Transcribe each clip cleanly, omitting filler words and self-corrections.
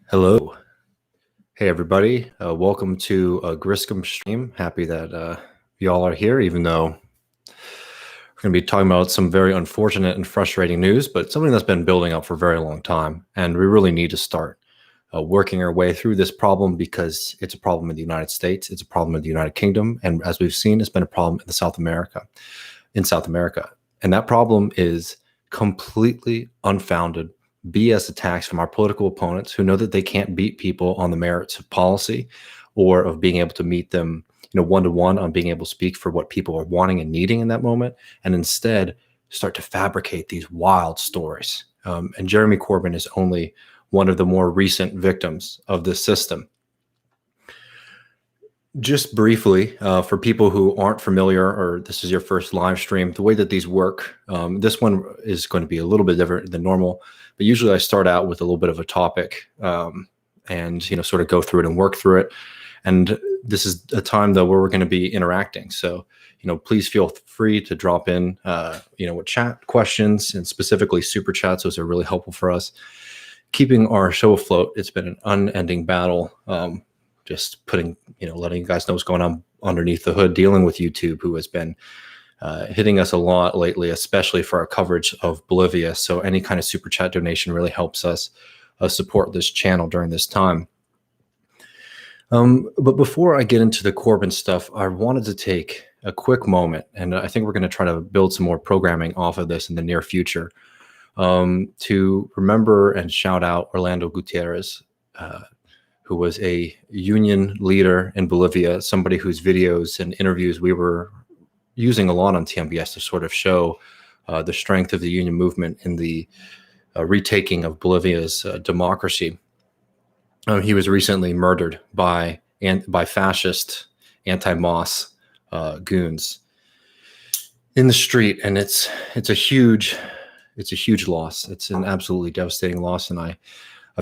Hello. Hey, everybody. Welcome to a Griscom stream. Happy that y'all are here, even though we're going to be talking about some very unfortunate and frustrating news, but something that's been building up for a very long time. And we really need to start working our way through this problem because it's a problem in the United States. It's a problem in the United Kingdom. And as we've seen, it's been a problem in South America. And that problem is completely unfounded BS attacks from our political opponents who know that they can't beat people on the merits of policy or of being able to meet them, one-to-one on being able to speak for what people are wanting and needing in that moment, and instead start to fabricate these wild stories. And Jeremy Corbyn is only one of the more recent victims of this system. Just briefly, for people who aren't familiar or this is your first live stream, the way that these work, this one is going to be a little bit different than normal, but usually I start out with a little bit of a topic and, sort of go through it and work through it. And this is a time, though, where we're going to be interacting. So, please feel free to drop in, with chat questions and specifically super chats. Those are really helpful for us. Keeping our show afloat, it's been an unending battle. Just letting you guys know what's going on underneath the hood, dealing with YouTube, who has been hitting us a lot lately, especially for our coverage of Bolivia. So any kind of super chat donation really helps us support this channel during this time. But before I get into the Corbyn stuff, I wanted to take a quick moment, and I think we're going to try to build some more programming off of this in the near future, to remember and shout out Orlando Gutierrez, who was a union leader in Bolivia, somebody whose videos and interviews we were using a lot on TMBS to sort of show the strength of the union movement in the retaking of Bolivia's democracy. He was recently murdered by fascist anti-Moss goons in the street, and it's a huge loss. It's an absolutely devastating loss, and I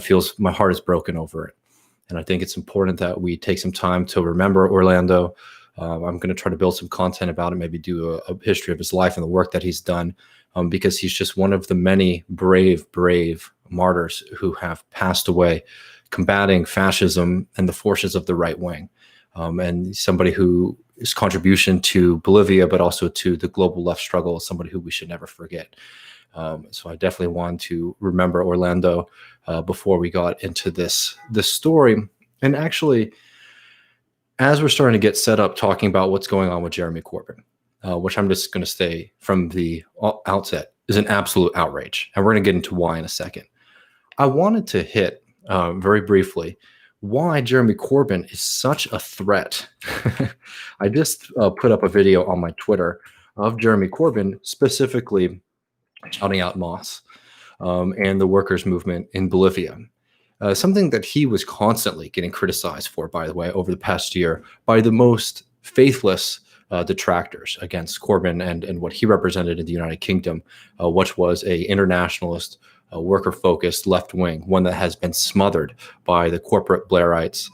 feel my heart is broken over it. And I think it's important that we take some time to remember Orlando. I'm going to try to build some content about it, maybe do a history of his life and the work that he's done, because he's just one of the many brave martyrs who have passed away combating fascism and the forces of the right wing. And somebody who his contribution to Bolivia, but also to the global left struggle, is somebody who we should never forget. So I definitely want to remember Orlando before we got into this story. And actually, as we're starting to get set up talking about what's going on with Jeremy Corbyn, which I'm just going to say from the outset is an absolute outrage. And we're going to get into why in a second. I wanted to hit very briefly why Jeremy Corbyn is such a threat. I just put up a video on my Twitter of Jeremy Corbyn specifically shouting out Moss and the workers' movement in Bolivia. Something that he was constantly getting criticized for, by the way, over the past year by the most faithless detractors against Corbyn and what he represented in the United Kingdom, which was a internationalist, worker-focused left wing, one that has been smothered by the corporate Blairites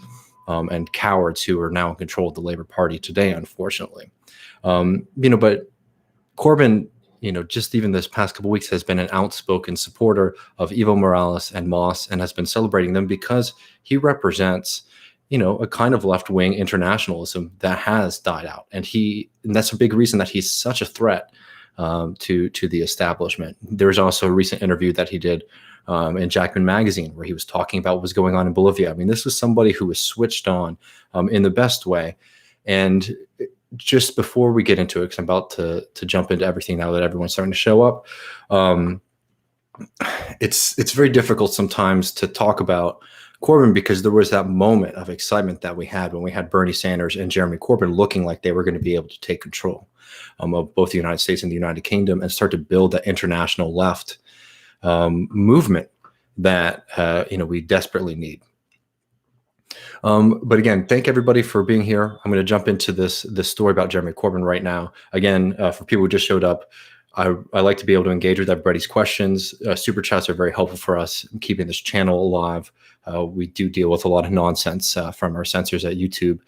and cowards who are now in control of the Labour Party today, unfortunately. But Corbyn, just even this past couple of weeks has been an outspoken supporter of Evo Morales and Moss and has been celebrating them because he represents, a kind of left-wing internationalism that has died out. And that's a big reason that he's such a threat to the establishment. There's also a recent interview that he did in Jacqueline magazine where he was talking about what was going on in Bolivia. I mean, this was somebody who was switched on in the best way. And just before we get into it, because I'm about to jump into everything now that everyone's starting to show up, it's very difficult sometimes to talk about Corbyn because there was that moment of excitement that we had when we had Bernie Sanders and Jeremy Corbyn looking like they were going to be able to take control of both the United States and the United Kingdom and start to build that international left movement that we desperately need. But again, thank everybody for being here. I'm going to jump into this story about Jeremy Corbyn right now. Again, for people who just showed up, I like to be able to engage with everybody's questions. Super chats are very helpful for us in keeping this channel alive. We do deal with a lot of nonsense from our censors at YouTube.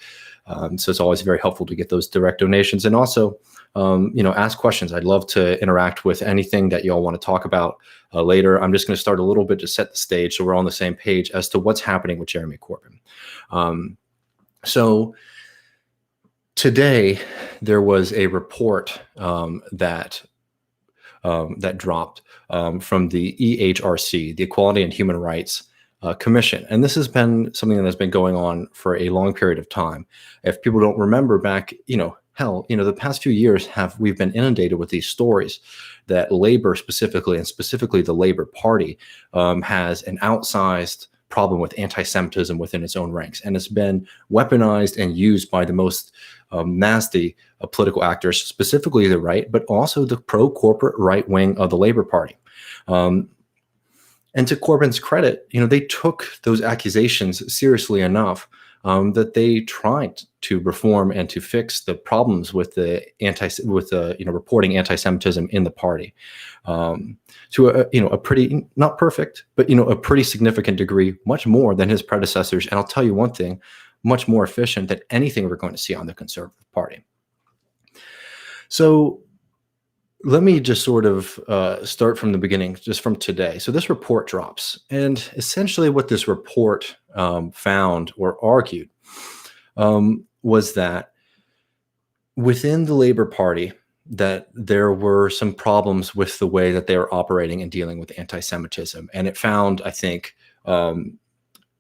So it's always very helpful to get those direct donations. And also, ask questions. I'd love to interact with anything that you all want to talk about later. I'm just going to start a little bit to set the stage so we're on the same page as to what's happening with Jeremy Corbyn. So today there was a report that dropped from the EHRC, the Equality and Human Rights Commission. And this has been something that has been going on for a long period of time. If people don't remember back, the past few years we've been inundated with these stories that labor specifically, and specifically the Labour Party, has an outsized problem with anti-Semitism within its own ranks. And it's been weaponized and used by the most nasty political actors, specifically the right, but also the pro-corporate right wing of the Labour Party. And to Corbyn's credit, they took those accusations seriously enough that they tried to reform and to fix the problems with reporting anti-Semitism in the party to a pretty, not perfect, but a pretty significant degree, much more than his predecessors. And I'll tell you one thing, much more efficient than anything we're going to see on the Conservative Party. So let me just sort of start from the beginning, just from today. So this report drops, and essentially what this report found or argued was that within the Labour Party, that there were some problems with the way that they were operating and dealing with anti-Semitism. And it found, I think,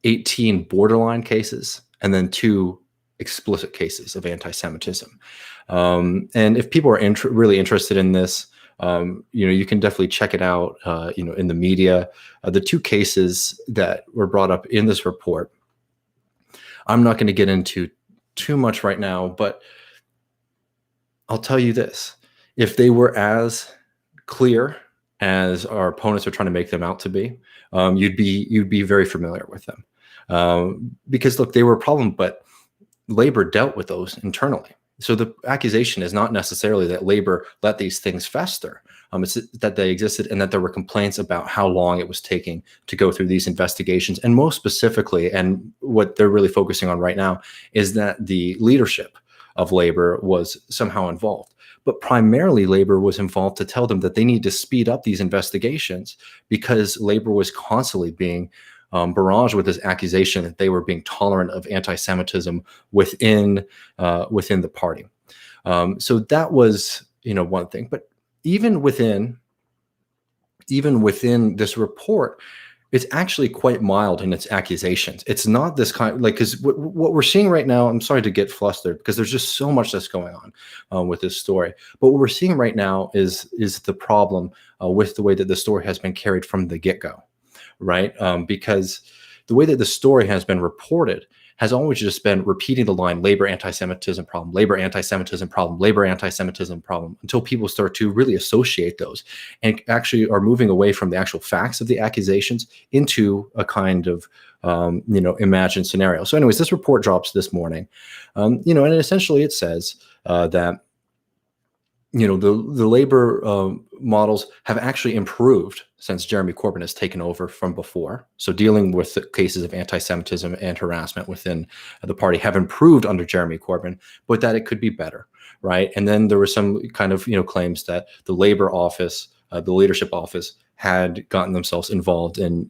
18 borderline cases and then 2 explicit cases of anti-Semitism. And if people are really interested in this, you can definitely check it out, in the media. The 2 cases that were brought up in this report, I'm not going to get into too much right now, but I'll tell you this. If they were as clear as our opponents are trying to make them out to be, you'd be very familiar with them. Because look, they were a problem, but Labor dealt with those internally. So the accusation is not necessarily that Labor let these things fester. It's that they existed and that there were complaints about how long it was taking to go through these investigations. And most specifically, and what they're really focusing on right now, is that the leadership of Labor was somehow involved. But primarily Labor was involved to tell them that they need to speed up these investigations because Labor was constantly being barraged with this accusation that they were being tolerant of anti-Semitism within the party. So that was, one thing. But even within this report, it's actually quite mild in its accusations. It's not this kind, because what we're seeing right now, I'm sorry to get flustered because there's just so much that's going on with this story. But what we're seeing right now is the problem with the way that the story has been carried from the get-go. Right? Because the way that the story has been reported has always just been repeating the line, Labor anti-Semitism problem, Labor anti-Semitism problem, Labor anti-Semitism problem, until people start to really associate those and actually are moving away from the actual facts of the accusations into a kind of, imagined scenario. So anyways, this report drops this morning, and essentially it says that the Labor models have actually improved since Jeremy Corbyn has taken over from before. So dealing with the cases of anti-Semitism and harassment within the party have improved under Jeremy Corbyn, but that it could be better, right? And then there were some kind of claims that the Labor office, the leadership office, had gotten themselves involved in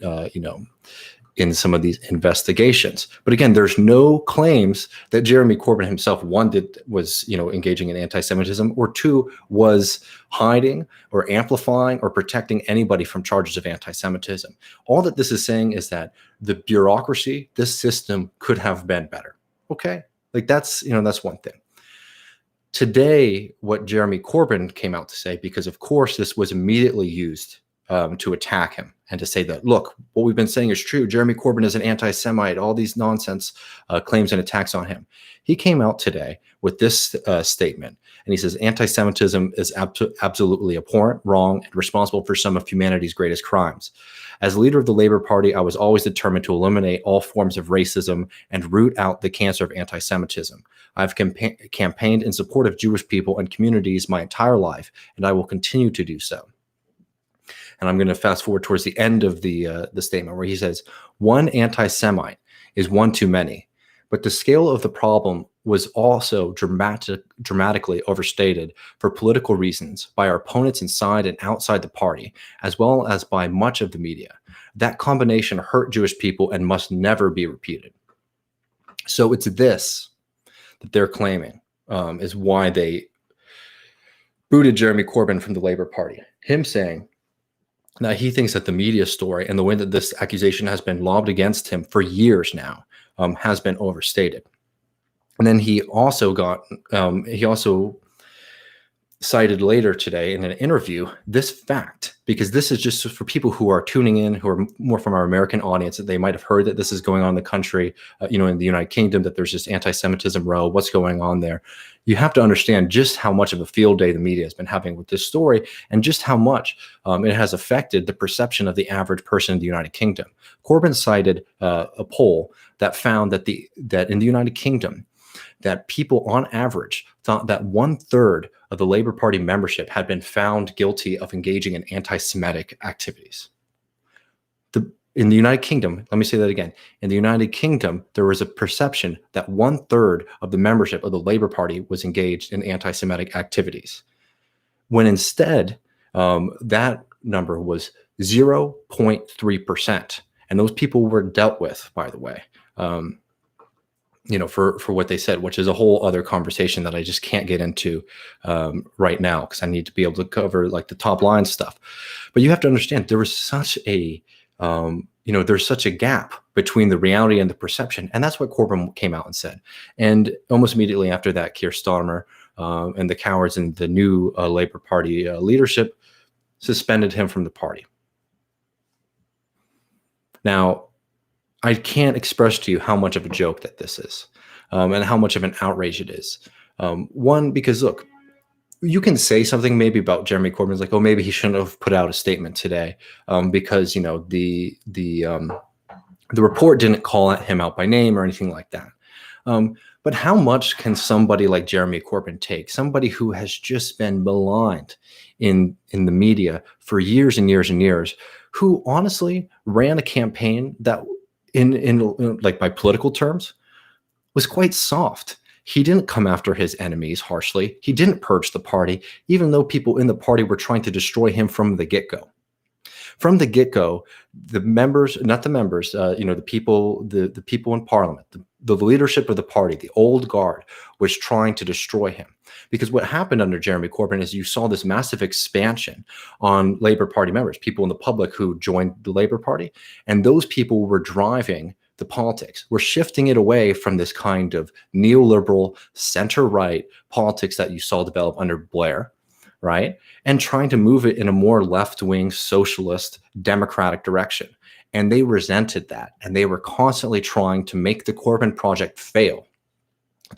in some of these investigations. But again, there's no claims that Jeremy Corbyn himself, one, was engaging in anti-Semitism, or 2, was hiding or amplifying or protecting anybody from charges of anti-Semitism. All that this is saying is that the bureaucracy, this system, could have been better. Okay? That's one thing. Today, what Jeremy Corbyn came out to say, because of course this was immediately used to attack him and to say that, look, what we've been saying is true. Jeremy Corbyn is an anti-Semite, all these nonsense claims and attacks on him. He came out today with this statement, and he says, anti-Semitism is absolutely abhorrent, wrong, and responsible for some of humanity's greatest crimes. As leader of the Labour Party, I was always determined to eliminate all forms of racism and root out the cancer of anti-Semitism. I've campaigned in support of Jewish people and communities my entire life, and I will continue to do so. And I'm going to fast forward towards the end of the statement where he says, one anti-Semite is one too many, but the scale of the problem was also dramatically overstated for political reasons by our opponents inside and outside the party, as well as by much of the media. That combination hurt Jewish people and must never be repeated. So it's this that they're claiming is why they booted Jeremy Corbyn from the Labour Party. Him saying that he thinks that the media story and the way that this accusation has been lobbed against him for years now has been overstated. And then he also cited later today in an interview this fact, because this is just for people who are tuning in, who are more from our American audience, that they might have heard that this is going on in the country, in the United Kingdom, that there's this anti-Semitism row, what's going on there. You have to understand just how much of a field day the media has been having with this story, and just how much it has affected the perception of the average person in the United Kingdom. Corbyn cited a poll that found that in the United Kingdom, that people on average thought that 1/3 of the Labour Party membership had been found guilty of engaging in anti-Semitic activities. In the United Kingdom, let me say that again. In the United Kingdom, there was a perception that 1/3 of the membership of the Labour Party was engaged in anti-Semitic activities, when instead that number was 0.3%. And those people were dealt with, by the way. For what they said, which is a whole other conversation that I just can't get into right now, because I need to be able to cover like the top line stuff. But you have to understand there was such a there's such a gap between the reality and the perception, and that's what Corbyn came out and said. And almost immediately after that, Kier Starmer and the cowards in the new Labour Party leadership suspended him from the party. Now, I can't express to you how much of a joke that this is, and how much of an outrage it is. One, because look, you can say something maybe about Jeremy Corbyn, like, oh, maybe he shouldn't have put out a statement today, because the report didn't call him out by name or anything like that. But how much can somebody like Jeremy Corbyn take? Somebody who has just been maligned in the media for years and years and years, who honestly ran a campaign that, in like by political terms, was quite soft. He didn't come after his enemies harshly. He didn't purge the party, even though people in the party were trying to destroy him from the get-go. From the get-go, the members, not the members, the people in Parliament, the leadership of the party, the old guard, was trying to destroy him. Because what happened under Jeremy Corbyn is you saw this massive expansion on Labour Party members, people in the public who joined the Labour Party, and those people were driving the politics. We're shifting it away from this kind of neoliberal center-right politics that you saw develop under Blair, right? And trying to move it in a more left-wing, socialist, democratic direction. And they resented that. And they were constantly trying to make the Corbyn project fail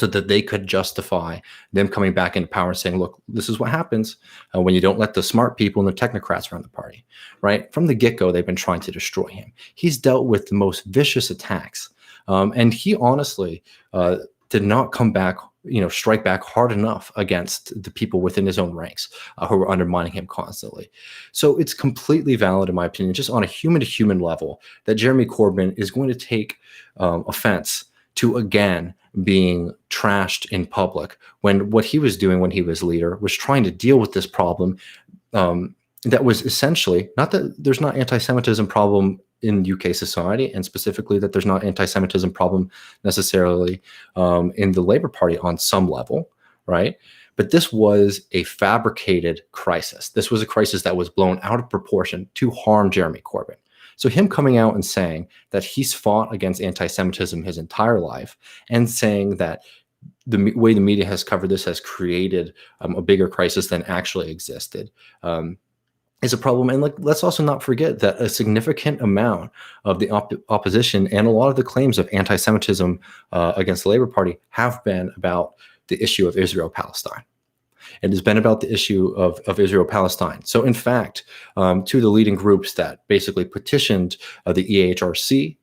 so that they could justify them coming back into power and saying, look, this is what happens when you don't let the smart people and the technocrats run the party, right? From the get-go, they've been trying to destroy him. He's dealt with the most vicious attacks. And he honestly did not come back, strike back hard enough against the people within his own ranks who were undermining him constantly. So it's completely valid, in my opinion, just on a human-to-human level, that Jeremy Corbyn is going to take offense to, again, being trashed in public, when what he was doing when he was leader was trying to deal with this problem that was essentially, not that there's not anti-Semitism problem in UK society, and specifically that there's not anti-Semitism problem necessarily in the Labour Party on some level, right? But this was a fabricated crisis. This was a crisis that was blown out of proportion to harm Jeremy Corbyn. So him coming out and saying that he's fought against anti-Semitism his entire life, and saying that the way the media has covered this has created a bigger crisis than actually existed is a problem. And let's also not forget that a significant amount of the opposition and a lot of the claims of anti-Semitism against the Labour Party have been about the issue of Israel-Palestine. It has been about the issue of Israel-Palestine. So in fact, two of the leading groups that basically petitioned the EHRC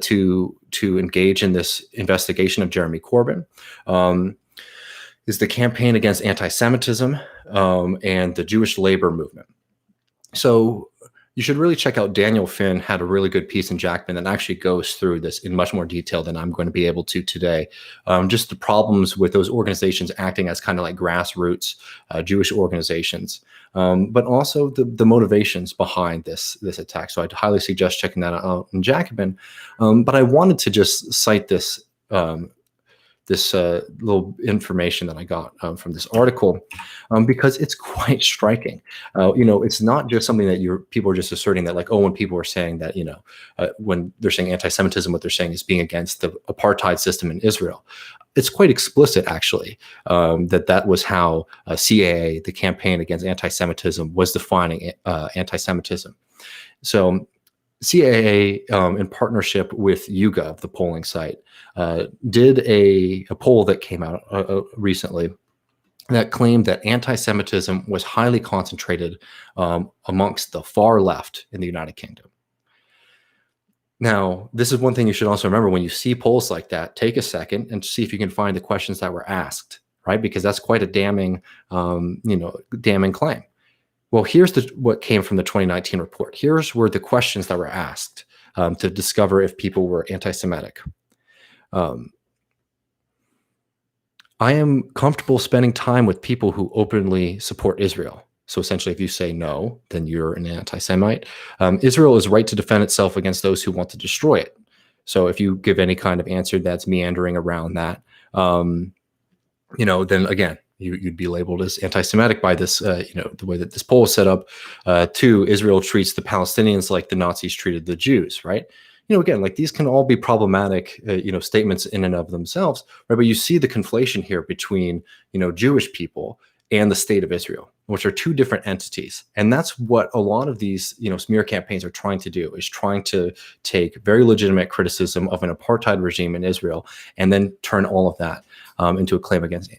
to engage in this investigation of Jeremy Corbyn is the Campaign Against Anti-Semitism and the Jewish Labor Movement. So you should really check out Daniel Finn had a really good piece in Jacqueline that actually goes through this in much more detail than I'm going to be able to today. Just the problems with those organizations acting as kind of like grassroots Jewish organizations, but also the motivations behind this attack. So I'd highly suggest checking that out in Jacqueline. But I wanted to just cite this little information that I got from this article, because it's quite striking. It's not just something that people are just asserting that, like, oh, when people are saying that, when they're saying anti-Semitism, what they're saying is being against the apartheid system in Israel. It's quite explicit, actually, that was how CAA, the Campaign Against Anti-Semitism, was defining anti-Semitism. So CAA, in partnership with YouGov, the polling site, did a poll that came out recently that claimed that anti-Semitism was highly concentrated amongst the far left in the United Kingdom. Now, this is one thing you should also remember when you see polls like that. Take a second and see if you can find the questions that were asked, right? Because that's quite a damning claim. Well, here's what came from the 2019 report. Here's where the questions that were asked to discover if people were anti-Semitic. I am comfortable spending time with people who openly support Israel. So essentially, if you say no, then you're an anti-Semite. Israel is right to defend itself against those who want to destroy it. So if you give any kind of answer that's meandering around that, then again, you'd be labeled as anti-Semitic by this, the way that this poll is set up. Two, Israel treats the Palestinians like the Nazis treated the Jews, right? Again, like these can all be problematic, statements in and of themselves, right? But you see the conflation here between, Jewish people and the state of Israel, which are two different entities. And that's what a lot of these, smear campaigns are trying to do, is trying to take very legitimate criticism of an apartheid regime in Israel and then turn all of that into a claim against,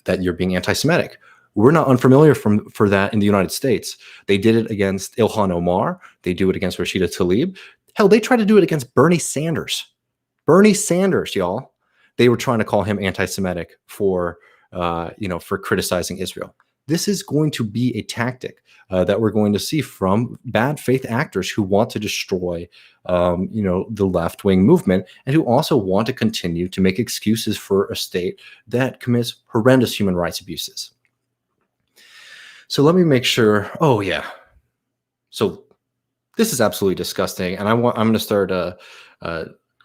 that you're being anti-Semitic. We're not unfamiliar for that in the United States. They did it against Ilhan Omar. They do it against Rashida Tlaib. Hell, they tried to do it against Bernie Sanders. Bernie Sanders, y'all. They were trying to call him anti-Semitic for criticizing Israel. This is going to be a tactic that we're going to see from bad faith actors who want to destroy, the left-wing movement, and who also want to continue to make excuses for a state that commits horrendous human rights abuses. So let me make sure. Oh yeah. So this is absolutely disgusting, and I'm going to start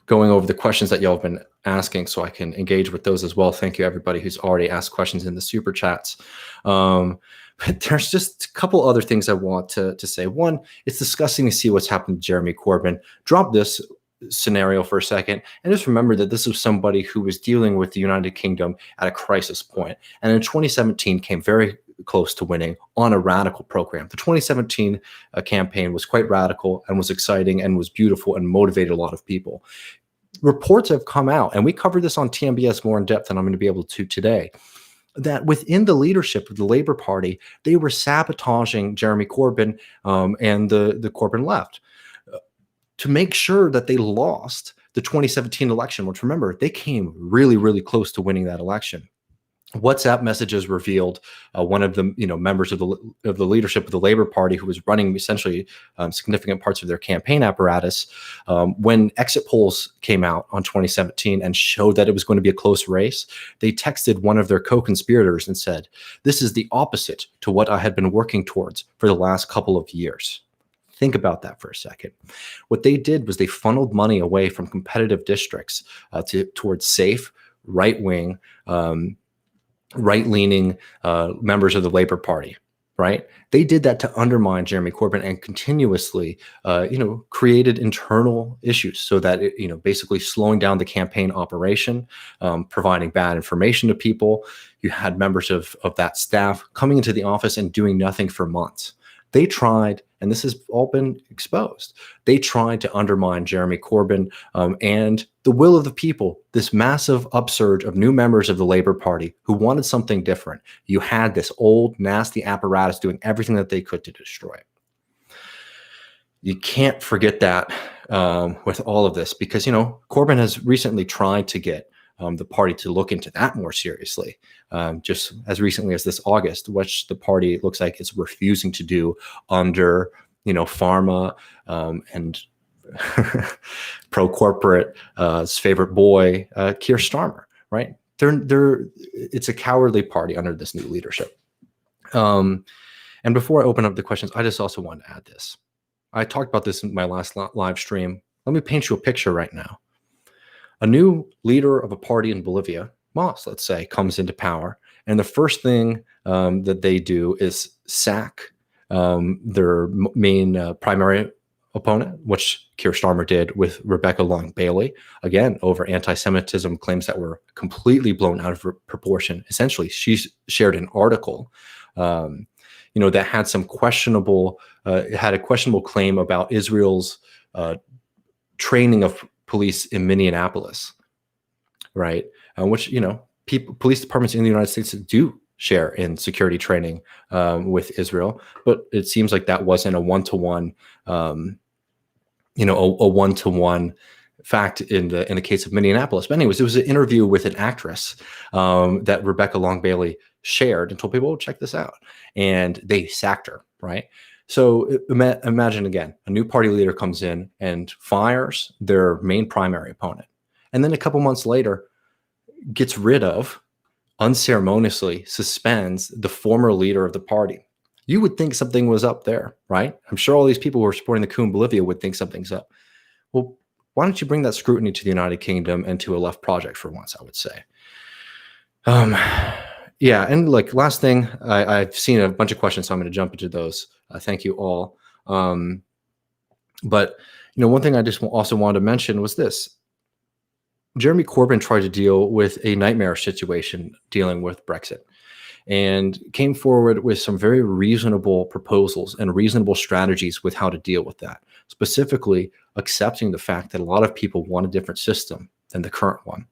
going over the questions that y'all have been asking so I can engage with those as well. Thank you, everybody who's already asked questions in the super chats. But there's just a couple other things I want to say. One, it's disgusting to see what's happened to Jeremy Corbyn. Drop this scenario for a second and just remember that this was somebody who was dealing with the United Kingdom at a crisis point, and in 2017 came very close to winning on a radical program. The 2017 campaign was quite radical and was exciting and was beautiful and motivated a lot of people. Reports have come out, and we covered this on TMBS more in depth than I'm going to be able to today, that within the leadership of the Labour Party, they were sabotaging Jeremy Corbyn and the Corbyn left to make sure that they lost the 2017 election, which, remember, they came really, really close to winning that election. WhatsApp messages revealed one of the members of the leadership of the Labour Party, who was running essentially significant parts of their campaign apparatus, when exit polls came out on 2017 and showed that it was going to be a close race. They texted one of their co-conspirators and said, "This is the opposite to what I had been working towards for the last couple of years." Think about that for a second. What they did was they funneled money away from competitive districts towards safe, right-wing, right-leaning members of the Labour Party, right? They did that to undermine Jeremy Corbyn and continuously, created internal issues so that it, basically slowing down the campaign operation, providing bad information to people. You had members of that staff coming into the office and doing nothing for months. They tried, and this has all been exposed, they tried to undermine Jeremy Corbyn and the will of the people, this massive upsurge of new members of the Labour Party who wanted something different. You had this old, nasty apparatus doing everything that they could to destroy it. You can't forget that with all of this because, Corbyn has recently tried to get the party to look into that more seriously, just as recently as this August, which the party looks like it's refusing to do under pharma, and pro-corporate, favorite boy, Kier Starmer, right? It's a cowardly party under this new leadership. And before I open up the questions, I just also want to add this. I talked about this in my last live stream. Let me paint you a picture right now. A new leader of a party in Bolivia, Mas, let's say, comes into power, and the first thing that they do is sack their main primary opponent, which Kier Starmer did with Rebecca Long Bailey, again, over anti-Semitism claims that were completely blown out of proportion. Essentially, she shared an article, that had some questionable, had a questionable claim about Israel's training of police in Minneapolis, right? Which, police departments in the United States do share in security training with Israel, but it seems like that wasn't a one-to-one, a one-to-one fact in the case of Minneapolis. But anyways, it was an interview with an actress that Rebecca Long Bailey shared and told people, oh, check this out. And they sacked her, right? So imagine again, a new party leader comes in and fires their main primary opponent. And then a couple months later, gets rid of, unceremoniously suspends the former leader of the party. You would think something was up there, right? I'm sure all these people who are supporting the coup in Bolivia would think something's up. Well, why don't you bring that scrutiny to the United Kingdom and to a left project for once, I would say. Yeah, and like last thing, I've seen a bunch of questions, so I'm going to jump into those. Thank you all. But one thing I just also wanted to mention was this. Jeremy Corbyn tried to deal with a nightmare situation dealing with Brexit and came forward with some very reasonable proposals and reasonable strategies with how to deal with that, specifically accepting the fact that a lot of people want a different system than the current one,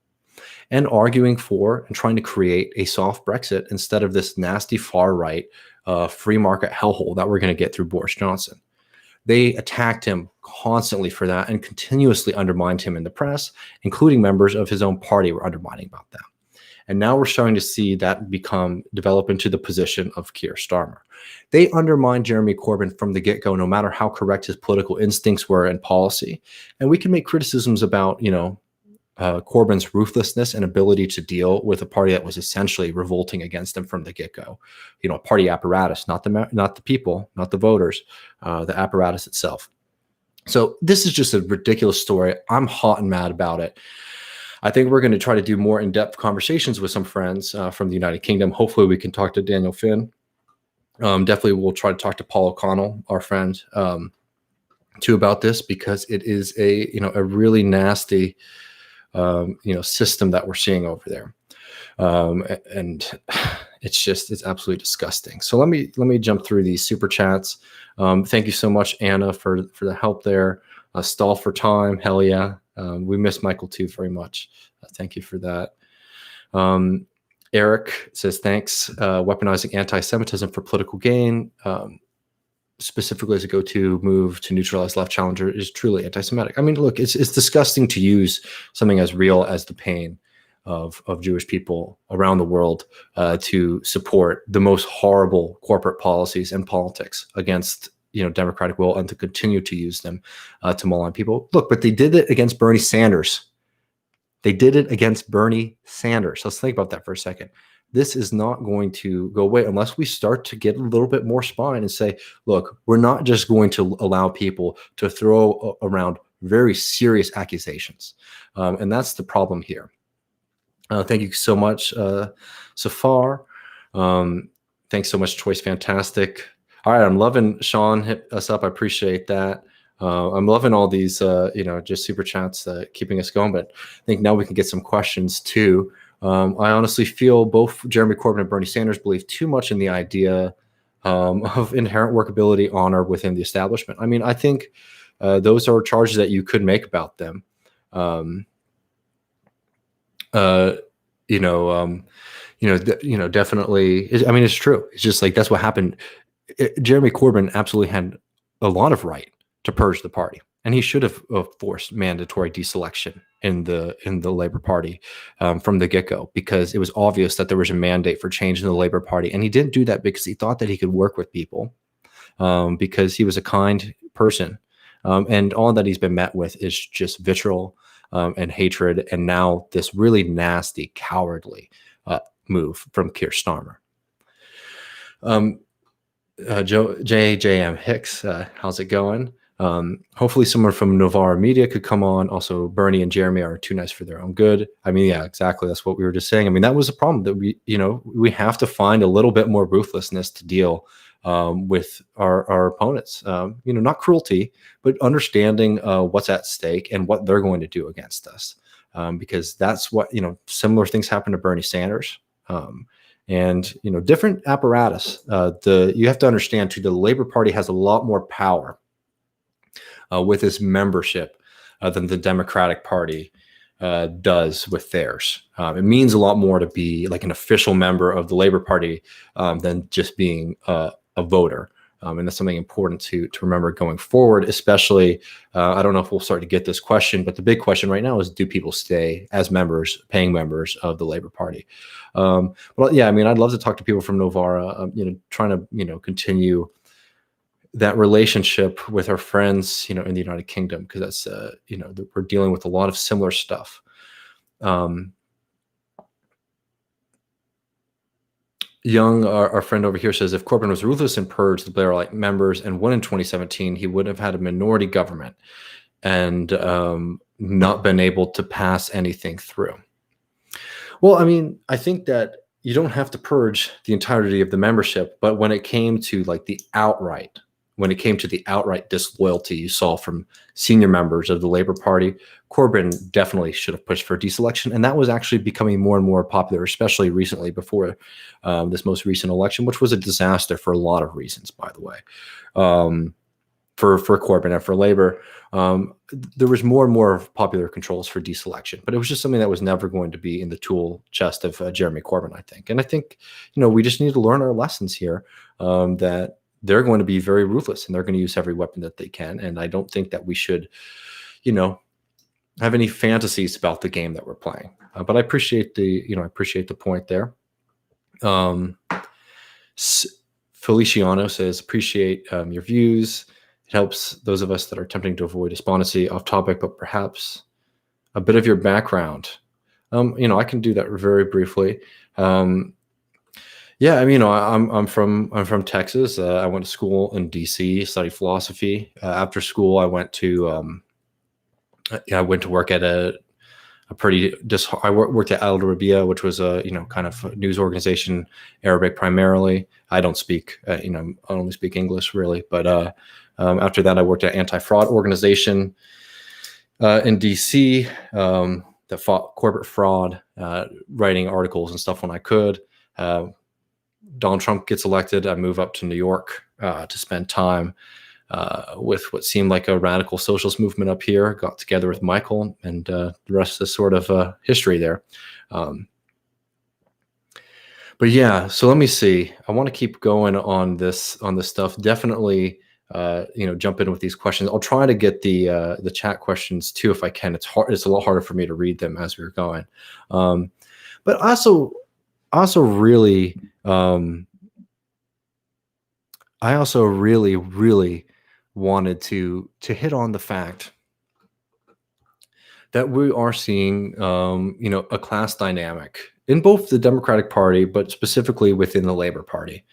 and arguing for and trying to create a soft Brexit instead of this nasty far-right free market hellhole that we're going to get through Boris Johnson. They attacked him constantly for that and continuously undermined him in the press, including members of his own party were undermining about that. And now we're starting to see that develop into the position of Kier Starmer. They undermined Jeremy Corbyn from the get-go, no matter how correct his political instincts were and policy. And we can make criticisms about, Corbyn's ruthlessness and ability to deal with a party that was essentially revolting against him from the get-go. A party apparatus, not the people, not the voters, the apparatus itself. So this is just a ridiculous story. I'm hot and mad about it. I think we're going to try to do more in-depth conversations with some friends from the United Kingdom. Hopefully we can talk to Daniel Finn. Definitely we'll try to talk to Paul O'Connell, our friend, too, about this, because it is a really nasty system that we're seeing over there. And it's absolutely disgusting. So let me jump through these super chats. Thank you so much, Anna, for the help there. Stall for time. Hell yeah. We miss Michael too very much. Thank you for that. Eric says, thanks. Weaponizing anti-Semitism for political gain, specifically as a go-to move to neutralize left challenger, is truly anti-Semitic. I mean, look, it's disgusting to use something as real as the pain of Jewish people around the world to support the most horrible corporate policies and politics against democratic will, and to continue to use them to malign people. Look, but they did it against Bernie Sanders. They did it against Bernie Sanders. Let's think about that for a second. This is not going to go away unless we start to get a little bit more spine and say, look, we're not just going to allow people to throw around very serious accusations. And that's the problem here. Thank you so much, Safar. Thanks so much, Choice Fantastic. All right, I'm loving Sean hit us up. I appreciate that. I'm loving all these, just super chats keeping us going. But I think now we can get some questions too. I honestly feel both Jeremy Corbyn and Bernie Sanders believe too much in the idea of inherent workability, honor within the establishment. I mean, I think those are charges that you could make about them. Definitely. I mean, it's true. It's just like that's what happened. Jeremy Corbyn absolutely had a lot of right to purge the party, and he should have forced mandatory deselection in the Labour Party from the get-go, because it was obvious that there was a mandate for change in the Labour Party, and he didn't do that because he thought that he could work with people because he was a kind person. And all that he's been met with is just vitriol and hatred, and now this really nasty, cowardly move from Kier Starmer. JM Hicks, how's it going? Hopefully someone from Novara Media could come on. Also, Bernie and Jeremy are too nice for their own good. I mean, yeah, exactly. That's what we were just saying. I mean, that was a problem that we have to find a little bit more ruthlessness to deal with our opponents. Not cruelty, but understanding what's at stake and what they're going to do against us. Because that's what, similar things happened to Bernie Sanders. And different apparatus. You have to understand too, the Labor Party has a lot more power with its membership than the Democratic Party does with theirs. It means a lot more to be like an official member of the Labor Party than just being a voter. And that's something important to remember going forward, especially, I don't know if we'll start to get this question, but the big question right now is, do people stay as members, paying members of the Labor Party? Well, yeah, I mean, I'd love to talk to people from Novara, trying to, continue that relationship with our friends, in the United Kingdom, because that's, we're dealing with a lot of similar stuff. Young, our friend over here, says if Corbyn was ruthless and purged the Blair-like members and won in 2017, he would have had a minority government and not been able to pass anything through. Well, I mean, I think that you don't have to purge the entirety of the membership, but when it came to the outright disloyalty you saw from senior members of the Labor Party, Corbyn definitely should have pushed for deselection. And that was actually becoming more and more popular, especially recently before this most recent election, which was a disaster for a lot of reasons, by the way, for Corbyn and for Labor. There was more and more popular controls for deselection, but it was just something that was never going to be in the tool chest of Jeremy Corbyn, I think. And I think, we just need to learn our lessons here, that they're going to be very ruthless and they're going to use every weapon that they can. And I don't think that we should, have any fantasies about the game that we're playing. But I appreciate the point there. Feliciano says, appreciate your views. It helps those of us that are attempting to avoid despondency. Off topic, but perhaps a bit of your background. I can do that very briefly. Yeah, I mean, I'm from Texas. I went to school in DC, studied philosophy. After school, I went to work at I worked at Al Arabiya, which was a kind of news organization, Arabic primarily. I don't speak, I only speak English really. But after that, I worked at anti-fraud organization in DC that fought corporate fraud, writing articles and stuff when I could. Donald Trump gets elected. I move up to New York to spend time with what seemed like a radical socialist movement up here. Got together with Michael, and the rest is sort of history there. But yeah, so let me see. I want to keep going on this stuff. Definitely, jump in with these questions. I'll try to get the chat questions too if I can. It's hard. It's a lot harder for me to read them as we're going. But I also really wanted to hit on the fact that we are seeing, a class dynamic in both the Democratic Party, but specifically within the Labor Party,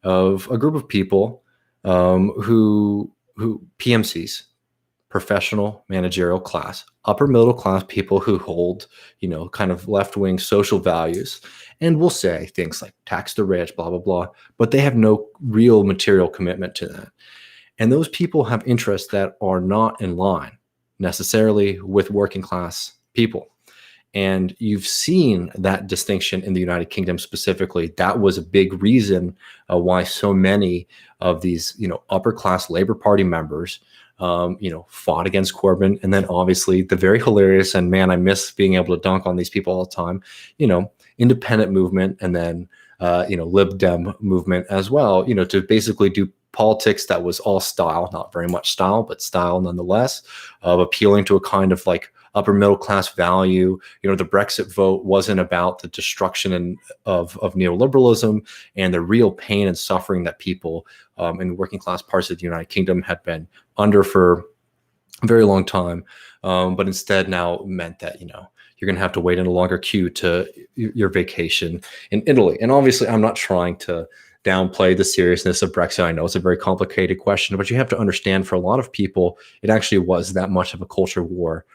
of a group of people who PMCs, professional managerial class, upper middle class people who hold, kind of left-wing social values, and will say things like tax the rich, blah, blah, blah, but they have no real material commitment to that. And those people have interests that are not in line necessarily with working class people. And you've seen that distinction in the United Kingdom specifically. That was a big reason why so many of these, upper class Labor Party members, fought against Corbyn. And then obviously the very hilarious, and man, I miss being able to dunk on these people all the time, independent movement, and then, Lib Dem movement as well, to basically do politics that was all style, not very much style, but style nonetheless, of appealing to a kind of like upper middle class value. The Brexit vote wasn't about the destruction of neoliberalism and the real pain and suffering that people in working class parts of the United Kingdom had been under for a very long time, but instead now meant that you're going to have to wait in a longer queue to your vacation in Italy. And obviously, I'm not trying to downplay the seriousness of Brexit. I know it's a very complicated question, but you have to understand, for a lot of people, it actually was that much of a culture war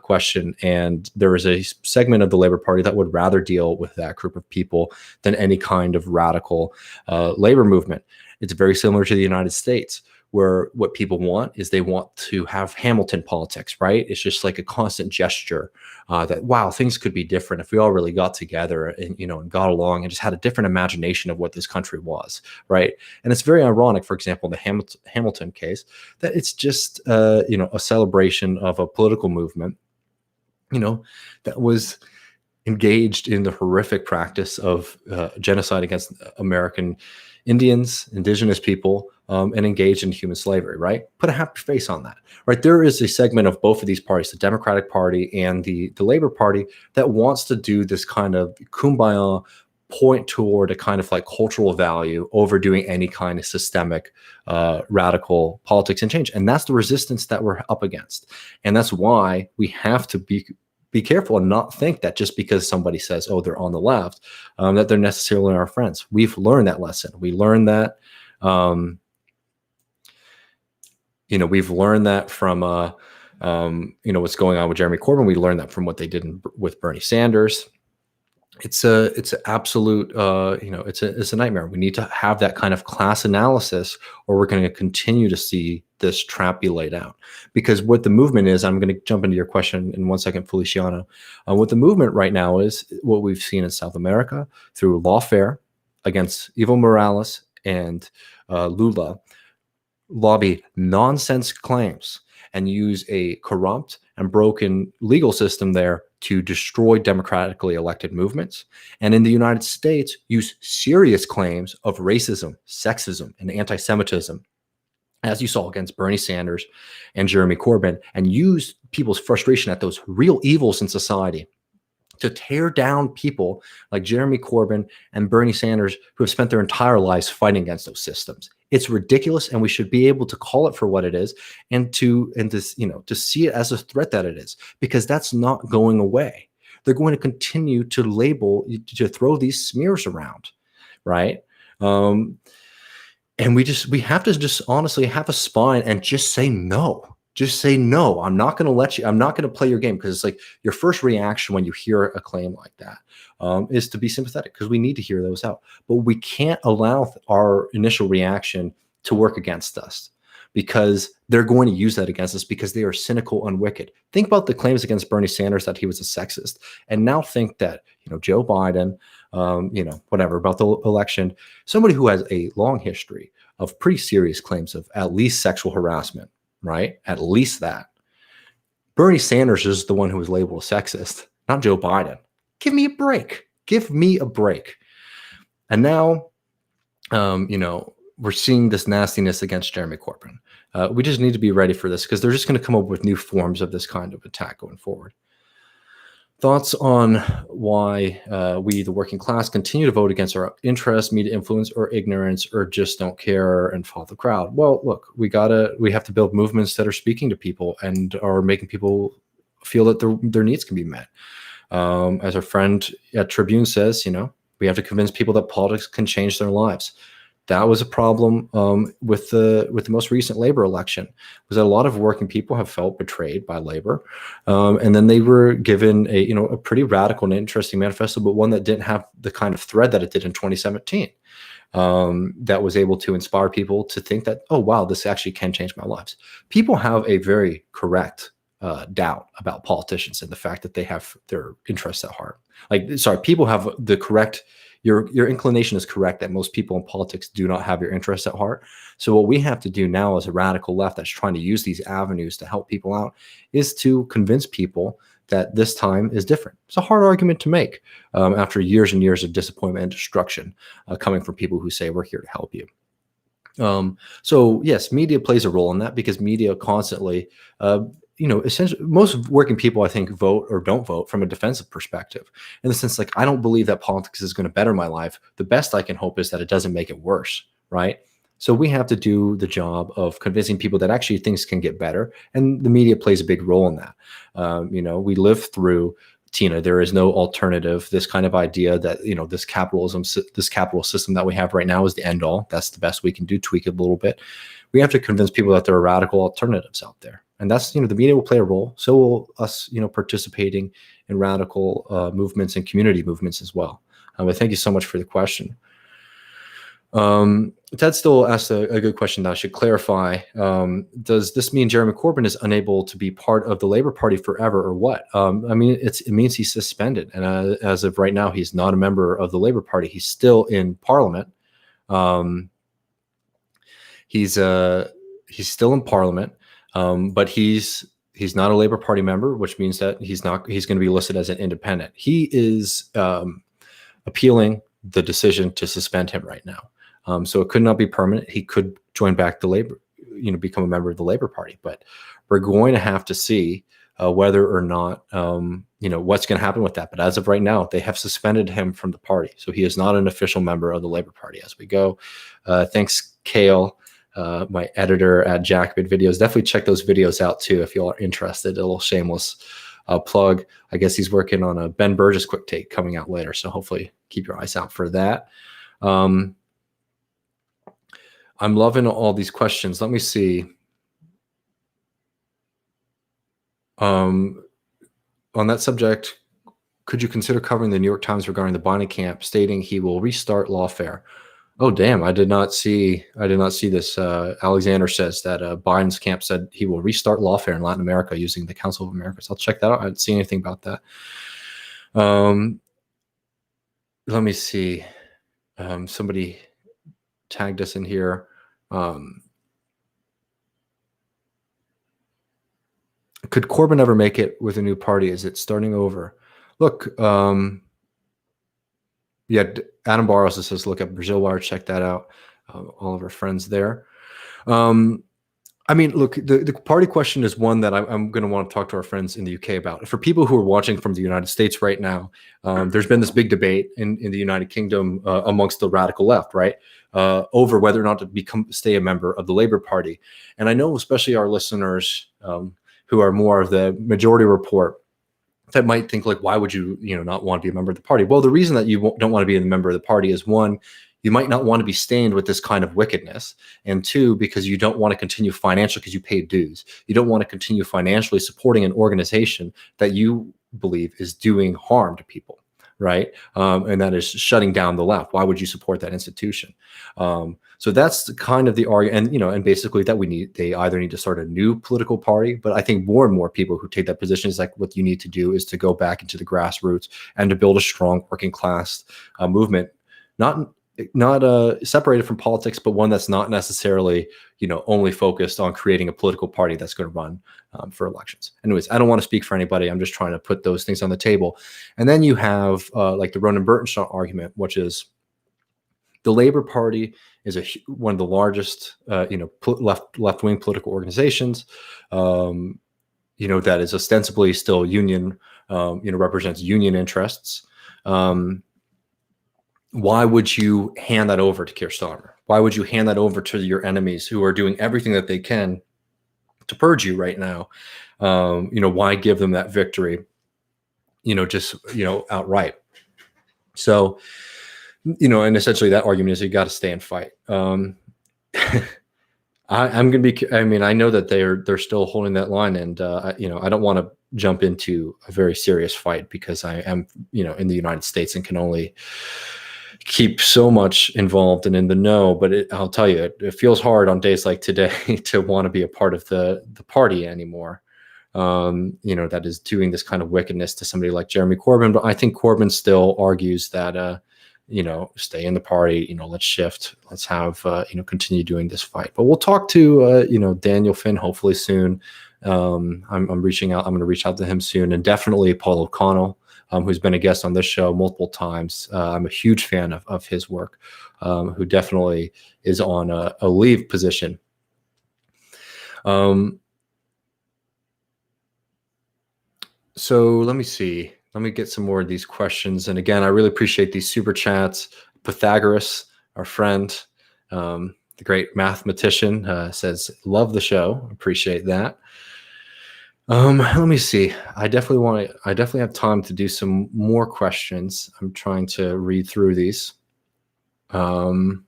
question. And there is a segment of the Labour Party that would rather deal with that group of people than any kind of radical labor movement. It's very similar to the United States, where what people want is they want to have Hamilton politics, right? It's just like a constant gesture that, wow, things could be different if we all really got together and got along and just had a different imagination of what this country was, right? And it's very ironic, for example, in the Hamilton case, that it's just a celebration of a political movement, that was engaged in the horrific practice of genocide against American Indians, indigenous people, and engaged in human slavery, right? Put a happy face on that, right? There is a segment of both of these parties, the Democratic Party and the Labour Party, that wants to do this kind of kumbaya, point toward a kind of like cultural value over doing any kind of systemic radical politics and change. And that's the resistance that we're up against. And that's why we have to be careful and not think that just because somebody says, oh, they're on the left, that they're necessarily our friends. We've learned that lesson. We learned that, we've learned that from, what's going on with Jeremy Corbyn. We learned that from what they did with Bernie Sanders. It's an absolute, it's a nightmare. We need to have that kind of class analysis, or we're going to continue to see this trap be laid out. Because what the movement is, I'm going to jump into your question in 1 second, Feliciano. What the movement right now is what we've seen in South America through lawfare against Evo Morales and Lula, lobby nonsense claims and use a corrupt and broken legal system there to destroy democratically elected movements. And in the United States, use serious claims of racism, sexism, and anti-Semitism, as you saw against Bernie Sanders and Jeremy Corbyn, and use people's frustration at those real evils in society to tear down people like Jeremy Corbyn and Bernie Sanders, who have spent their entire lives fighting against those systems. It's ridiculous, and we should be able to call it for what it is, and to see it as a threat that it is, because that's not going away. They're going to continue to label, to throw these smears around, right? And we have to just honestly have a spine and just say no. Just say no. I'm not going to let you. I'm not going to play your game, because it's like your first reaction when you hear a claim like that is to be sympathetic, because we need to hear those out. But we can't allow our initial reaction to work against us, because they're going to use that against us, because they are cynical and wicked. Think about the claims against Bernie Sanders that he was a sexist, and now think that Joe Biden, whatever about the election, somebody who has a long history of pretty serious claims of at least sexual harassment. Right? At least that. Bernie Sanders is the one who was labeled a sexist, not Joe Biden. Give me a break. Give me a break. And now, we're seeing this nastiness against Jeremy Corbyn. We just need to be ready for this, because they're just going to come up with new forms of this kind of attack going forward. Thoughts on why we, the working class, continue to vote against our interests, media influence, or ignorance, or just don't care and follow the crowd? Well, look, we have to build movements that are speaking to people and are making people feel that their needs can be met. As our friend at Tribune says, we have to convince people that politics can change their lives. That was a problem with the most recent Labor election, was that a lot of working people have felt betrayed by Labor, and then they were given a pretty radical and interesting manifesto, but one that didn't have the kind of thread that it did in 2017, that was able to inspire people to think that, oh wow, this actually can change my lives. People have a very correct doubt about politicians and the fact that they have their interests at heart. People have the correct. Your inclination is correct that most people in politics do not have your interests at heart. So what we have to do now as a radical left that's trying to use these avenues to help people out is to convince people that this time is different. It's a hard argument to make after years and years of disappointment and destruction coming from people who say we're here to help you. So yes, media plays a role in that because media constantly, essentially most working people, I think, vote or don't vote from a defensive perspective, in the sense like, I don't believe that politics is going to better my life. The best I can hope is that it doesn't make it worse, right? So we have to do the job of convincing people that actually things can get better, and the media plays a big role in that. We live through, Tina, there is no alternative. This kind of idea that, this capital system that we have right now is the end all. That's the best we can do. Tweak it a little bit. We have to convince people that there are radical alternatives out there, and that's, the media will play a role. So will us, participating in radical movements and community movements as well. But thank you so much for the question. Ted still asked a good question that I should clarify. Does this mean Jeremy Corbyn is unable to be part of the Labour Party forever, or what? It means he's suspended, and as of right now, he's not a member of the Labour Party. He's still in Parliament. He's still in Parliament, but he's not a Labour Party member, which means that he's going to be listed as an independent. He is appealing the decision to suspend him right now. So it could not be permanent. He could join back the Labour, become a member of the Labour Party. But we're going to have to see whether or not, what's going to happen with that. But as of right now, they have suspended him from the party. So he is not an official member of the Labour Party as we go. Thanks, Kale, my editor at Jacqueline Videos. Definitely check those videos out too if you all are interested. A little shameless plug. I guess he's working on a Ben Burgess quick take coming out later. So hopefully keep your eyes out for that. I'm loving all these questions. Let me see. On that subject, could you consider covering the New York Times regarding the Biden camp stating he will restart lawfare? Oh, damn. I did not see this. Alexander says that Biden's camp said he will restart lawfare in Latin America using the Council of Americas. I'll check that out. I didn't see anything about that. Let me see. Somebody tagged us in here. Could Corbyn ever make it with a new party? Is it starting over? Look, yeah, Adam Barros says, look at Brazil Wire, check that out. All of our friends there. Look, the party question is one that I'm going to want to talk to our friends in the UK about. For people who are watching from the United States right now, there's been this big debate in the United Kingdom amongst the radical left, right, over whether or not to stay a member of the Labour Party. And I know especially our listeners who are more of the majority report that might think like, why would you, not want to be a member of the party? Well, the reason that you don't want to be a member of the party is, one, you might not want to be stained with this kind of wickedness. And two, because you don't want to continue financially because you paid dues. You don't want to continue financially supporting an organization that you believe is doing harm to people, right? And that is shutting down the left. Why would you support that institution? So that's kind of the argument, and basically that they either need to start a new political party, but I think more and more people who take that position is like, what you need to do is to go back into the grassroots and to build a strong working class movement, not separated from politics, but one that's not necessarily, only focused on creating a political party that's going to run for elections. Anyways, I don't want to speak for anybody. I'm just trying to put those things on the table. And then you have like the Ronan Burtonshire argument, which is the Labour Party is one of the largest, left-wing political organizations, that is ostensibly still union, represents union interests. Why would you hand that over to Kier Starmer? Why would you hand that over to your enemies who are doing everything that they can to purge you right now? Why give them that victory, outright? So, and essentially that argument is you got to stay and fight. I'm going to be, I know that they're still holding that line, and, I don't want to jump into a very serious fight because I am, in the United States and can only keep so much involved and in the know. But I'll tell you, it feels hard on days like today to want to be a part of the party anymore. That is doing this kind of wickedness to somebody like Jeremy Corbyn. But I think Corbyn still argues that, stay in the party, let's shift, let's have, continue doing this fight. But we'll talk to, Daniel Finn hopefully soon I'm reaching out. I'm going to reach out to him soon, and definitely Paul O'Connell, who's been a guest on this show multiple times. I'm a huge fan of his work, who definitely is on a leave position. So let me see. Let me get some more of these questions. And again, I really appreciate these super chats. Pythagoras, our friend, the great mathematician, says, love the show. Appreciate that. Let me see. I definitely have time to do some more questions. I'm trying to read through these. Will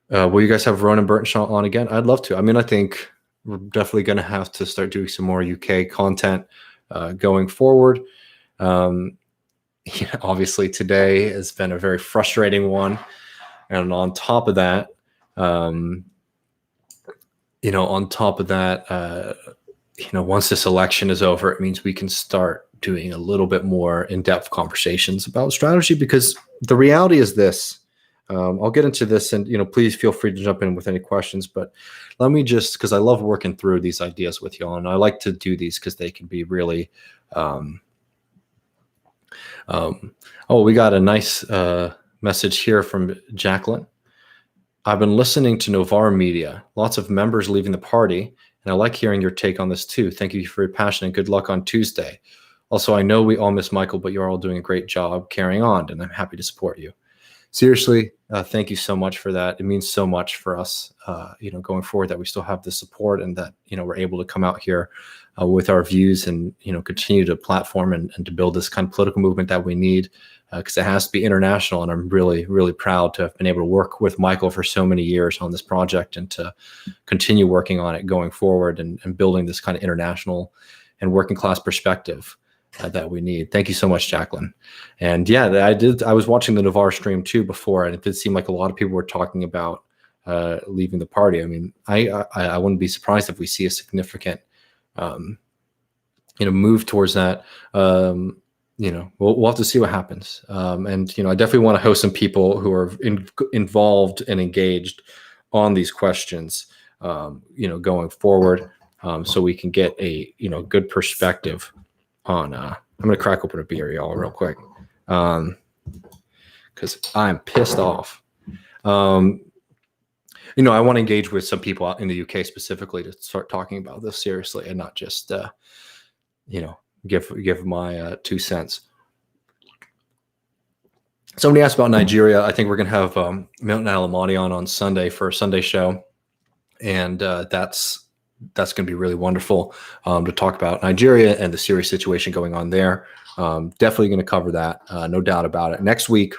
you guys have Ronan Burtonshaw on again? I'd love to. I mean, I think we're definitely going to have to start doing some more UK content going forward. Obviously, today has been a very frustrating one. And on top of that, once this election is over, it means we can start doing a little bit more in-depth conversations about strategy, because the reality is this. I'll get into this, and please feel free to jump in with any questions, but let me just, because I love working through these ideas with y'all, and I like to do these because they can be really we got a nice message here from Jacqueline. I've been listening to Novara Media, lots of members leaving the party, and I like hearing your take on this too. Thank you for your passion and good luck on Tuesday. Also, I know we all miss Michael, but you're all doing a great job carrying on, and I'm happy to support you. Seriously, thank you so much for that. It means so much for us, going forward, that we still have the support, and that, we're able to come out here with our views and, continue to platform and to build this kind of political movement that we need, because it has to be international. And I'm really, really proud to have been able to work with Michael for so many years on this project, and to continue working on it going forward, and building this kind of international and working class perspective that we need. Thank you so much, Jacqueline. And yeah, I was watching the Novara stream too before, and it did seem like a lot of people were talking about leaving the party. I mean, I wouldn't be surprised if we see a significant, move towards that. We'll have to see what happens. And I definitely want to host some people who are involved and engaged on these questions, going forward, so we can get a good perspective on. I'm gonna crack open a beer, y'all, real quick, because I'm pissed off. I want to engage with some people out in the UK specifically to start talking about this seriously, and not just give my 2 cents. Somebody asked about Nigeria. I think we're gonna have Milton Alamati on Sunday for a Sunday show, and that's going to be really wonderful to talk about Nigeria and the serious situation going on there. Definitely going to cover that, no doubt about it. Next week,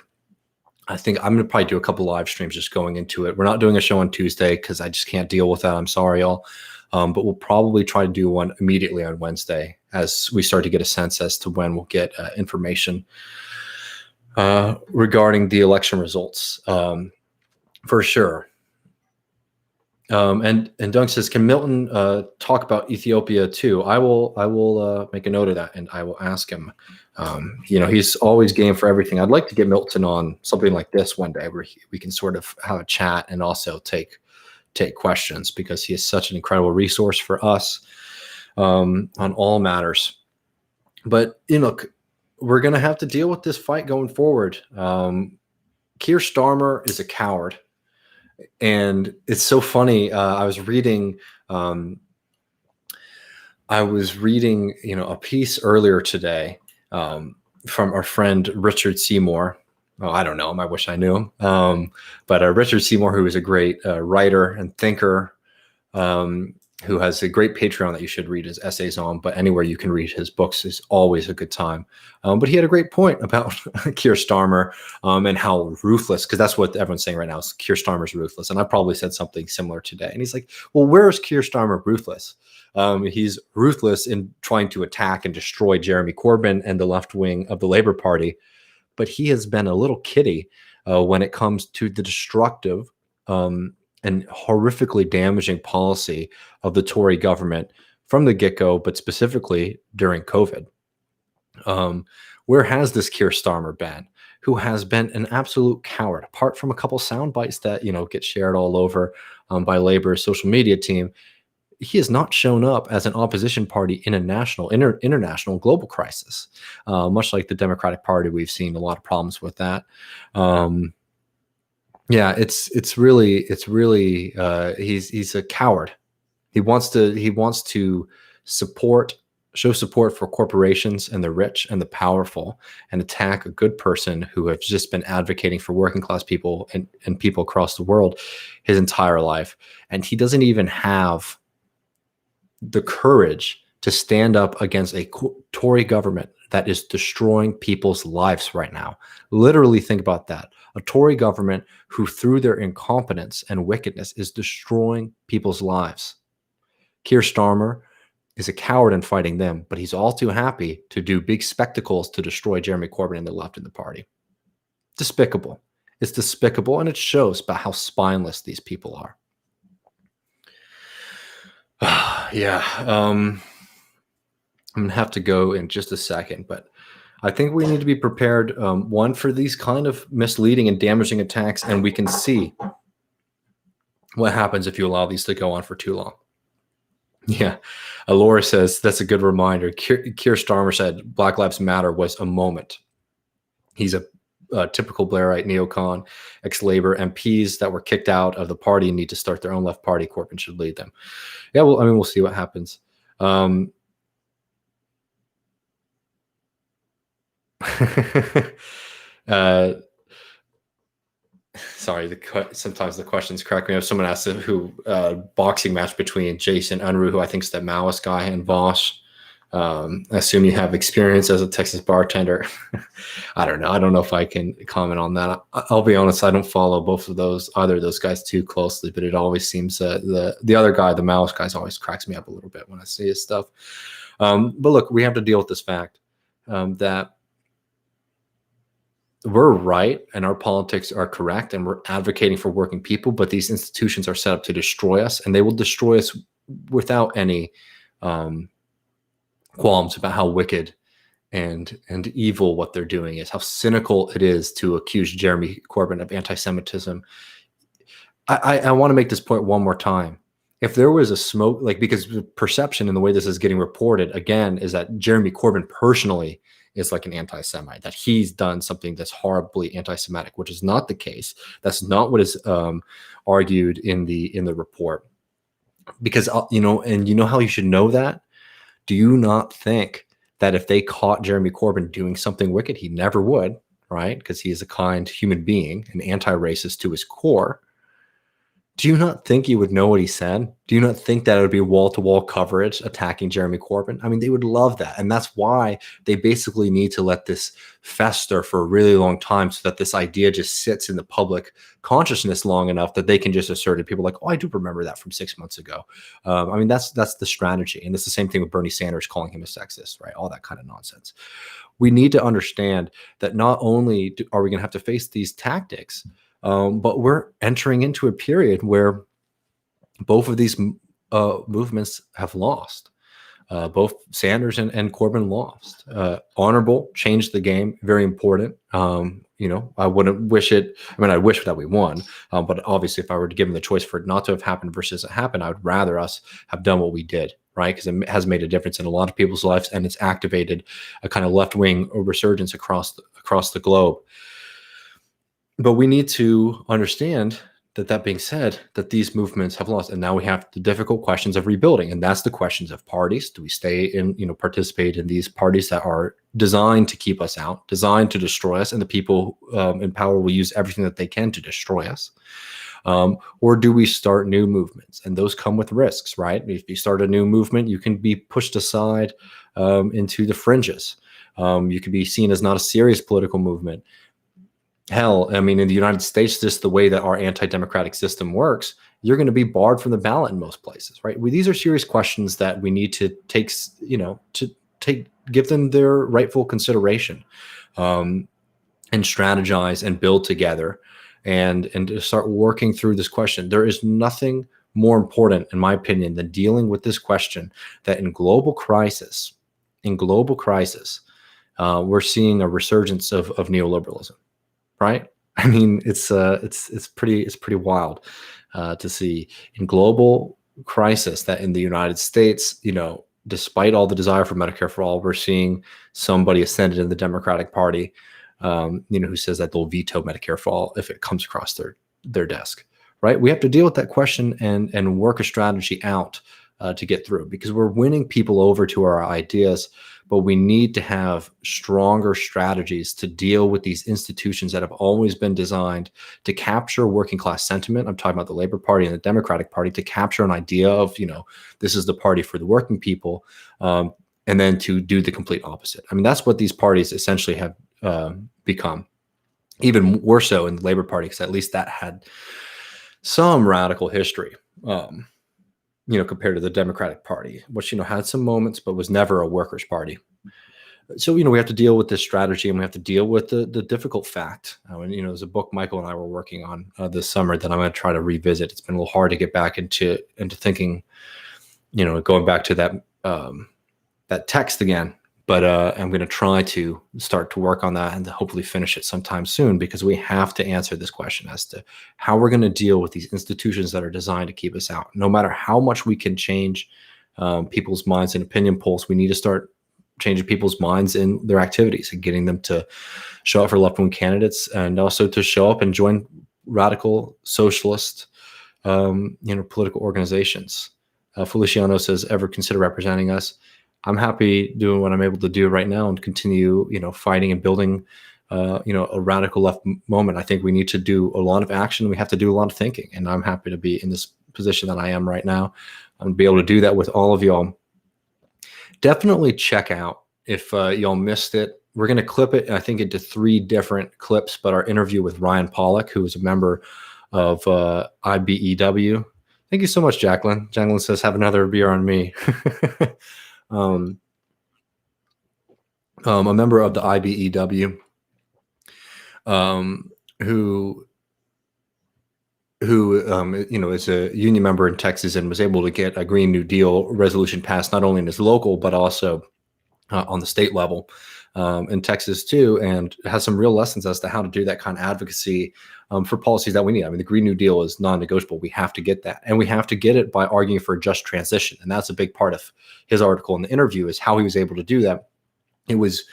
I think I'm going to probably do a couple live streams just going into it. We're not doing a show on Tuesday because I just can't deal with that. I'm sorry, y'all. But we'll probably try to do one immediately on Wednesday, as we start to get a sense as to when we'll get information regarding the election results, for sure. And Doug says, can Milton talk about Ethiopia too? I will make a note of that, and I will ask him. He's always game for everything. I'd like to get Milton on something like this one day, where we can sort of have a chat and also take questions, because he is such an incredible resource for us on all matters. But we're going to have to deal with this fight going forward. Kier Starmer is a coward. And it's so funny. I was reading, a piece earlier today from our friend Richard Seymour. Oh, I don't know him. I wish I knew him. But Richard Seymour, who is a great writer and thinker, who has a great Patreon that you should read his essays on, but anywhere you can read his books is always a good time. But he had a great point about Kier Starmer and how ruthless, because that's what everyone's saying right now, is Kier Starmer's ruthless. And I probably said something similar today. And he's like, well, where is Kier Starmer ruthless? He's ruthless in trying to attack and destroy Jeremy Corbyn and the left wing of the Labour Party. But he has been a little kitty when it comes to the destructive and horrifically damaging policy of the Tory government from the get-go, but specifically during COVID. Where has this Kier Starmer been, who has been an absolute coward, apart from a couple sound bites that get shared all over by Labour's social media team? he has not shown up as an opposition party in a international global crisis, much like the Democratic Party. We've seen a lot of problems with that. Yeah, it's really he's a coward. He wants to show support for corporations and the rich and the powerful, and attack a good person who has just been advocating for working class people and people across the world his entire life. And he doesn't even have the courage to stand up against a Tory government that is destroying people's lives right now. Literally think about that. A Tory government who, through their incompetence and wickedness, is destroying people's lives. Kier Starmer is a coward in fighting them, but he's all too happy to do big spectacles to destroy Jeremy Corbyn and the left in the party. Despicable. It's despicable, and it shows about how spineless these people are. Yeah, I'm gonna have to go in just a second, but I think we need to be prepared, one, for these kind of misleading and damaging attacks, and we can see what happens if you allow these to go on for too long. Yeah, Laura says that's a good reminder. Kier Starmer said Black Lives Matter was a moment. He's a typical Blairite neocon. Ex-Labor MPs that were kicked out of the party need to start their own left party. Corbyn should lead them. Yeah, well, I mean, we'll see what happens. Sorry, sometimes the questions crack me up. Someone asked who boxing match between Jason Unruh, who I think is that Maoist guy, and Voss. I assume you have experience as a Texas bartender. I don't know. I don't know if I can comment on that. I'll be honest, I don't follow either of those guys too closely, but it always seems the other guy, the Maoist guy, always cracks me up a little bit when I see his stuff. But look, we have to deal with this fact that we're right and our politics are correct and we're advocating for working people, but these institutions are set up to destroy us, and they will destroy us without any qualms about how wicked and evil what they're doing is, how cynical it is to accuse Jeremy Corbyn of anti-Semitism. I want to make this point one more time. If there was a smoke, because the perception and the way this is getting reported again is that Jeremy Corbyn personally is like an anti-Semite, that he's done something that's horribly anti-Semitic, which is not the case. That's not what is argued in the report. Because and you know how you should know that? Do you not think that if they caught Jeremy Corbyn doing something wicked, he never would, right? Because he is a kind human being, an anti-racist to his core. Do you not think you would know what he said? Do you not think that it would be wall-to-wall coverage attacking Jeremy Corbyn? I mean, they would love that. And that's why they basically need to let this fester for a really long time, so that this idea just sits in the public consciousness long enough that they can just assert it. People are like, oh, I do remember that from 6 months ago. I mean, that's the strategy. And it's the same thing with Bernie Sanders calling him a sexist, right? All that kind of nonsense. We need to understand that not only are we going to have to face these tactics, but we're entering into a period where both of these movements have lost. Both Sanders and Corbyn lost. Honorable, changed the game, very important. I wouldn't wish it. I mean, I wish that we won, but obviously if I were to give them the choice for it not to have happened versus it happened, I would rather us have done what we did, right? Because it has made a difference in a lot of people's lives, and it's activated a kind of left-wing resurgence across the globe. But we need to understand that being said, that these movements have lost, and now we have the difficult questions of rebuilding, and that's the questions of parties. Do we stay in, participate in these parties that are designed to keep us out, designed to destroy us, and the people in power will use everything that they can to destroy us? Or do we start new movements? And those come with risks, right? If you start a new movement, you can be pushed aside into the fringes. You can be seen as not a serious political movement. Hell, I mean, in the United States, just the way that our anti-democratic system works, you're going to be barred from the ballot in most places, right? These are serious questions that we need to give them their rightful consideration, and strategize and build together, and to start working through this question. There is nothing more important, in my opinion, than dealing with this question that in global crisis, we're seeing a resurgence of neoliberalism. Right? I mean, it's pretty wild to see in global crisis that in the United States, despite all the desire for Medicare for all, we're seeing somebody ascended in the Democratic Party, who says that they'll veto Medicare for all if it comes across their desk, right? We have to deal with that question and work a strategy out to get through, because we're winning people over to our ideas, but we need to have stronger strategies to deal with these institutions that have always been designed to capture working class sentiment. I'm talking about the Labor Party and the Democratic Party, to capture an idea of, this is the party for the working people, and then to do the complete opposite. I mean, that's what these parties essentially have become. Even worse so in the Labor Party, because at least that had some radical history, compared to the Democratic Party, which, had some moments, but was never a workers' party. So, we have to deal with this strategy, and we have to deal with the difficult fact. There's a book Michael and I were working on this summer that I'm going to try to revisit. It's been a little hard to get back into thinking, going back to that text again. But I'm going to try to start to work on that and to hopefully finish it sometime soon, because we have to answer this question as to how we're going to deal with these institutions that are designed to keep us out. No matter how much we can change people's minds in opinion polls, we need to start changing people's minds in their activities and getting them to show up for left-wing candidates, and also to show up and join radical socialist, political organizations. Feliciano says, ever consider representing us? I'm happy doing what I'm able to do right now and continue, fighting and building, a radical left moment. I think we need to do a lot of action. We have to do a lot of thinking, and I'm happy to be in this position that I am right now and be able to do that with all of y'all. Definitely check out, if y'all missed it, we're going to clip it, I think, into 3 different clips, but our interview with Ryan Pollack, who is a member of IBEW. Thank you so much, Jacqueline. Jacqueline says, have another beer on me. A member of the IBEW, who is a union member in Texas and was able to get a Green New Deal resolution passed, not only in his local, but also on the state level in Texas too, and has some real lessons as to how to do that kind of advocacy for policies that we need. I mean, the Green New Deal is non-negotiable. We have to get that, and we have to get it by arguing for a just transition. And that's a big part of his article in the interview, is how he was able to do that. It was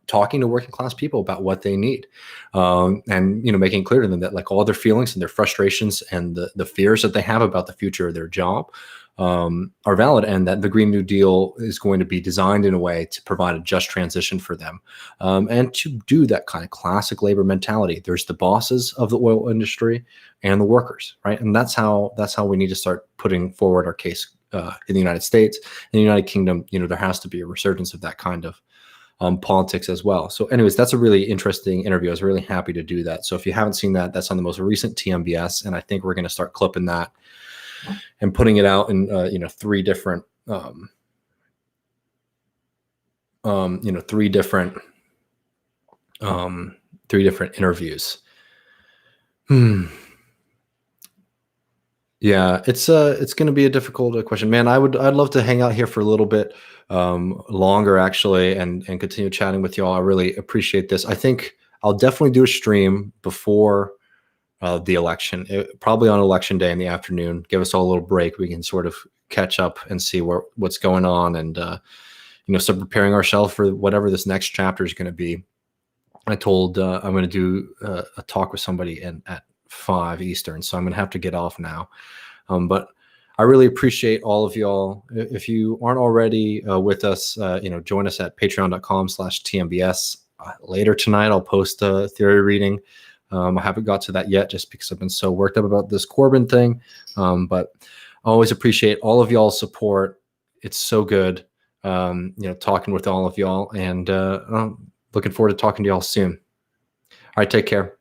talking to working class people about what they need, and making clear to them that, like, all their feelings and their frustrations and the fears that they have about the future of their job are valid, and that the Green New Deal is going to be designed in a way to provide a just transition for them, and to do that kind of classic labor mentality. There's the bosses of the oil industry and the workers, right? And that's how we need to start putting forward our case in the United States. In the United Kingdom, there has to be a resurgence of that kind of politics as well. So anyways, that's a really interesting interview. I was really happy to do that. So if you haven't seen that, that's on the most recent TMBS. And I think we're going to start clipping that and putting it out in, 3 different, 3 different interviews. Yeah, it's going to be a difficult question, man. I'd love to hang out here for a little bit longer, actually, and continue chatting with y'all. I really appreciate this. I think I'll definitely do a stream before the election, probably on election day in the afternoon. Give us all a little break. We can sort of catch up and see what's going on, and start preparing ourselves for whatever this next chapter is going to be. I told I'm going to do a talk with somebody at 5 Eastern, so I'm going to have to get off now. But I really appreciate all of y'all. If you aren't already with us, join us at patreon.com/TMBS. Later tonight, I'll post a theory reading. I haven't got to that yet just because I've been so worked up about this Corbyn thing. But I always appreciate all of y'all's support. It's so good, talking with all of y'all, and looking forward to talking to y'all soon. All right, take care.